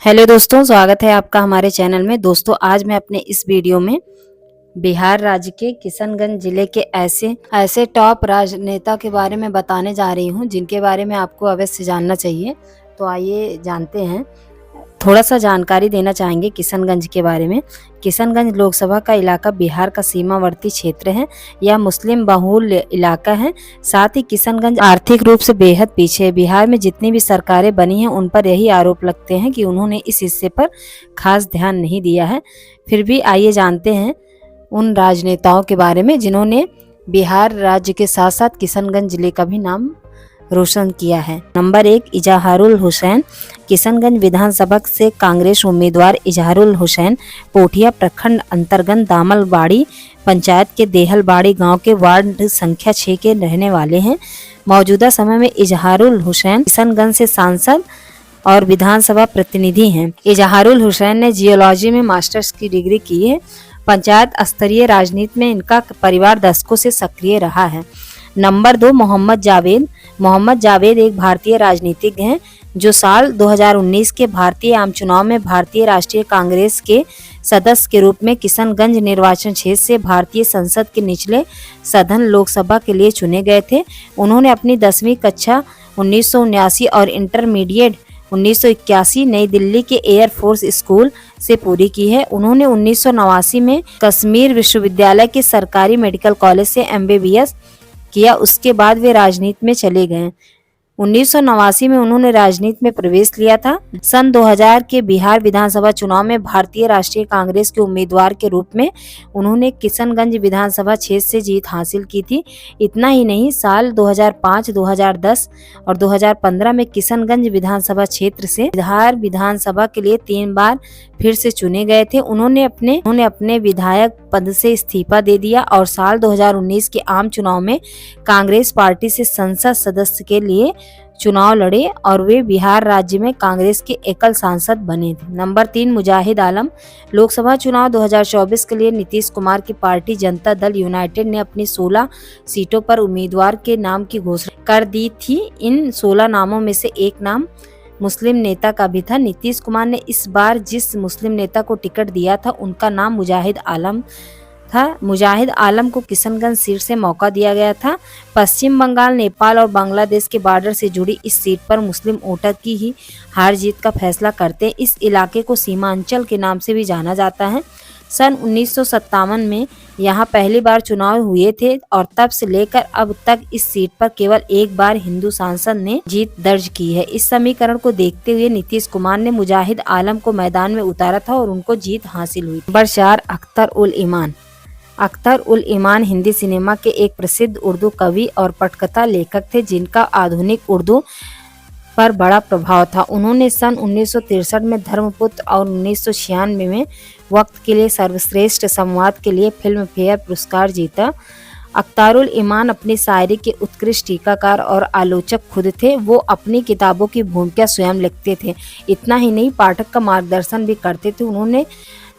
Hello दोस्तों, स्वागत है आपका हमारे चैनल में। दोस्तों, आज मैं अपने इस वीडियो में बिहार राज्य के किशनगंज जिले के ऐसे टॉप राजनेता के बारे में बताने जा रही हूं जिनके बारे में आपको अवश्य जानना चाहिए। तो आइए जानते हैं। थोड़ा सा जानकारी देना चाहेंगे किशनगंज के बारे में। किशनगंज लोकसभा का इलाका बिहार का सीमावर्ती क्षेत्र है। यह मुस्लिम बहुल इलाका है। साथ ही किशनगंज आर्थिक रूप से बेहद पीछे है। बिहार में जितनी भी सरकारें बनी हैं उन पर यही आरोप लगते हैं कि उन्होंने इस हिस्से पर खास ध्यान नहीं दिया है। फिर भी आइए जानते हैं उन राजनेताओं के बारे में जिन्होंने बिहार राज्य के साथ साथ किशनगंज जिले का भी नाम रोशन किया है। नंबर 1, इजहारुल हुसैन। किशनगंज विधानसभा से कांग्रेस उम्मीदवार इजहारुल हुसैन पोठिया प्रखंड अंतर्गत दामलबाड़ी पंचायत के देहलबाड़ी गांव के वार्ड संख्या 6 के रहने वाले हैं। मौजूदा समय में इजहारुल हुसैन किशनगंज से सांसद और विधानसभा प्रतिनिधि हैं। इजहारुल हुसैन ने जियोलॉजी में मास्टर्स की डिग्री की है। पंचायत स्तरीय राजनीति में इनका परिवार दशकों से सक्रिय रहा है। नंबर 2, मोहम्मद जावेद। मोहम्मद जावेद एक भारतीय राजनीतिज्ञ हैं जो साल 2019 के भारतीय आम चुनाव में भारतीय राष्ट्रीय कांग्रेस के सदस्य के रूप में किशनगंज निर्वाचन क्षेत्र से भारतीय संसद के निचले सदन लोकसभा के लिए चुने गए थे। उन्होंने अपनी 10वीं कक्षा 1979 और इंटरमीडिएट 1981 नई दिल्ली के एयर फोर्स स्कूल से पूरी की है। उन्होंने 1989 में कश्मीर विश्वविद्यालय के सरकारी मेडिकल कॉलेज से MBBS किया। उसके बाद वे राजनीति में चले गए। 1989 में उन्होंने राजनीति में प्रवेश लिया था। सन 2000 के बिहार विधानसभा चुनाव में भारतीय राष्ट्रीय कांग्रेस के उम्मीदवार के रूप में उन्होंने किशनगंज विधानसभा क्षेत्र से जीत हासिल की थी। इतना ही नहीं, साल 2005, 2010 और 2015 में किशनगंज विधानसभा क्षेत्र से बिहार विधानसभा के लिए 3 बार फिर से चुने गए थे। उन्होंने अपने विधायक पद से इस्तीफा दे दिया और साल 2019 के आम चुनाव में कांग्रेस पार्टी से संसद सदस्य के लिए चुनाव लड़े और वे बिहार राज्य में कांग्रेस के एकल सांसद बने थे। नंबर 3, मुजाहिद आलम। लोकसभा चुनाव 2024 के लिए नीतीश कुमार की पार्टी जनता दल यूनाइटेड ने अपनी 16 सीटों पर उम्मीदवार के नाम की घोषणा कर दी थी। इन 16 नामों में से एक नाम मुस्लिम नेता का भी था। नीतीश कुमार ने इस बार जिस मुस्लिम नेता को टिकट दिया था उनका नाम मुजाहिद आलम था। मुजाहिद आलम को किशनगंज सीट से मौका दिया गया था। पश्चिम बंगाल, नेपाल और बांग्लादेश के बॉर्डर से जुड़ी इस सीट पर मुस्लिम वोटर की ही हार जीत का फैसला करते हैं। इस इलाके को सीमांचल के नाम से भी जाना जाता है। सन 1957 में यहाँ पहली बार चुनाव हुए थे और तब से लेकर अब तक इस सीट पर केवल एक बार हिंदू सांसद ने जीत दर्ज की है। इस समीकरण को देखते हुए नीतीश कुमार ने मुजाहिद आलम को मैदान में उतारा था और उनको जीत हासिल हुई। नंबर 4, अख्तर उल ईमान। अख्तर उल ईमान हिंदी सिनेमा के एक प्रसिद्ध उर्दू कवि और पटकथा लेखक थे जिनका आधुनिक उर्दू पर बड़ा प्रभाव था। उन्होंने सन 1963 में धर्मपुत्र और 1996 में वक्त के लिए सर्वश्रेष्ठ संवाद के लिए फिल्म फेयर पुरस्कार जीता। अख्तरुल ईमान अपनी शायरी के उत्कृष्ट टीकाकार और आलोचक खुद थे। वो अपनी किताबों की भूमिका स्वयं लिखते थे। इतना ही नहीं, पाठक का मार्गदर्शन भी करते थे। उन्होंने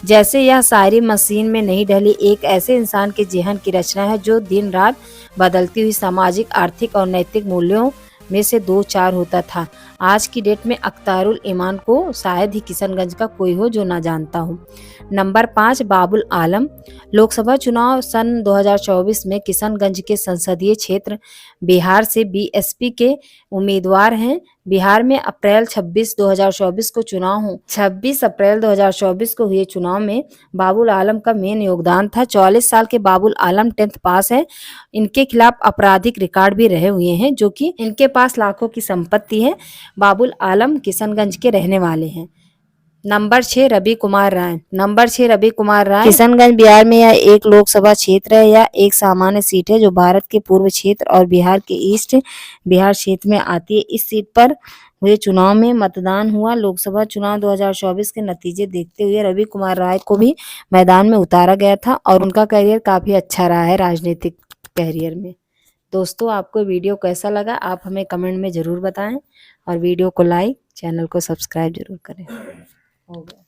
जैसे यह शायरी मशीन में नहीं ढली, एक ऐसे इंसान के जेहन की रचना है जो दिन रात बदलती हुई सामाजिक, आर्थिक और नैतिक मूल्यों में से 2-4 होता था। आज की डेट में अख्तरुल ईमान को शायद ही किशनगंज का कोई हो जो ना जानता हो। नंबर 5, बाबुल आलम। लोकसभा चुनाव सन 2024 में किशनगंज के संसदीय क्षेत्र बिहार से BSP के उम्मीदवार हैं। बिहार में 26 अप्रैल 2024 को हुए चुनाव में बाबुल आलम का मेन योगदान था। 44 साल के बाबुल आलम 10th पास है। इनके खिलाफ आपराधिक रिकॉर्ड भी रहे हुए हैं जो कि इनके पास लाखों की संपत्ति है। बाबुल आलम किशनगंज के रहने वाले हैं। नंबर 6, रवि कुमार राय। नंबर 6, रवि कुमार राय। किशनगंज बिहार में यह एक लोकसभा क्षेत्र है। यह एक सामान्य सीट है जो भारत के पूर्व क्षेत्र और बिहार के ईस्ट बिहार क्षेत्र में आती है। इस सीट पर हुए चुनाव में मतदान हुआ। लोकसभा चुनाव 2024 के नतीजे देखते हुए रवि कुमार राय को भी मैदान में उतारा गया था और उनका करियर काफी अच्छा रहा है राजनीतिक करियर में। दोस्तों, आपको वीडियो कैसा लगा आप हमें कमेंट में जरूर बताएं और वीडियो को लाइक, चैनल को सब्सक्राइब जरूर करें। हो गया।